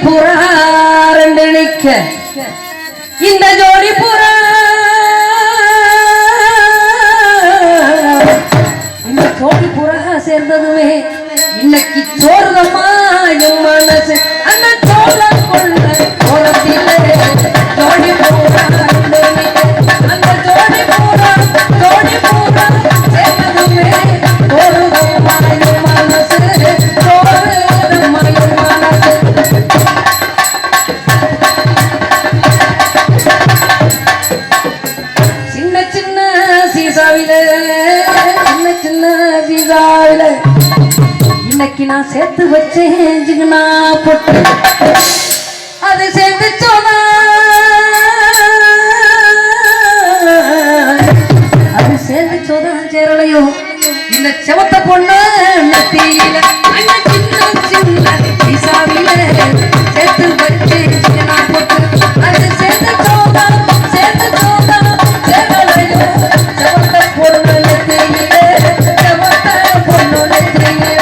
புறா ரெண்டு நிக்க இந்த ஜோடி புறா இந்த ஜோடி புறா சேர்ந்ததுமே இன்னைக்கு சோறுதம்மா என் மனசு அந்த சோழ கொள்ள கோலத்திலே ஜோடி புறா ரெண்டு நிக்க அந்த ஜோடி புறா சேர்ந்ததுமே சோறுதம்மா என் மனசு சோறுதம்மா என் மனசு இன்னைக்கு நான் சேர்த்து வச்சேன் பொட்டு அது சேர்ந்து சோதா அது சேர்ந்து சோதா சேரலையோ இந்த செவத்த பொண்ணு நெத்தியில சின்ன சின்ன ஈசாவில சேர்த்து வச்சேன் பொட்டு அது சேர்ந்து சோதா சேரலையோ செவத்த பொண்ணு நெத்தியில செவத்த பொண்ணு நெத்தியில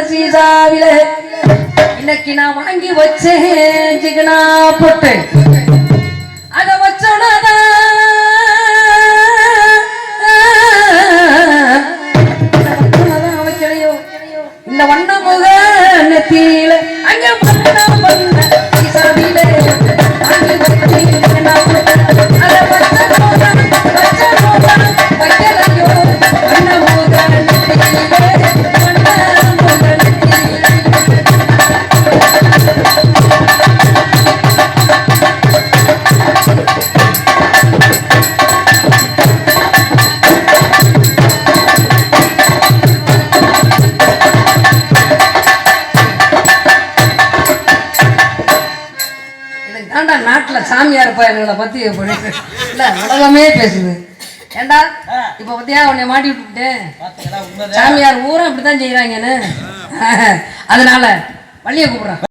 சீசாவில இன்னைக்கு நான் வாங்கி வச்சேன் சிக்கனா போட்டு அத வச்சோனதான் வைக்கலையோ இந்த வண்ண முக நெத்தியில அங்க வண்ண சீசாவில வாங்கி வச்சேன் சிக்கனா போட்டு அத வைக்கலையோ வண்ண முக நெத்தியில நாட்டுல சாமியார் பையன்களை பத்தி உலகமே பேசுது. ஏண்டா இப்ப பத்தியா உன்னை மாட்டி விட்டுட்டேன். சாமியார் ஊரும் அப்படித்தான் செய்யறாங்கன்னு அதனால வள்ளிய கூப்பிடுறான்.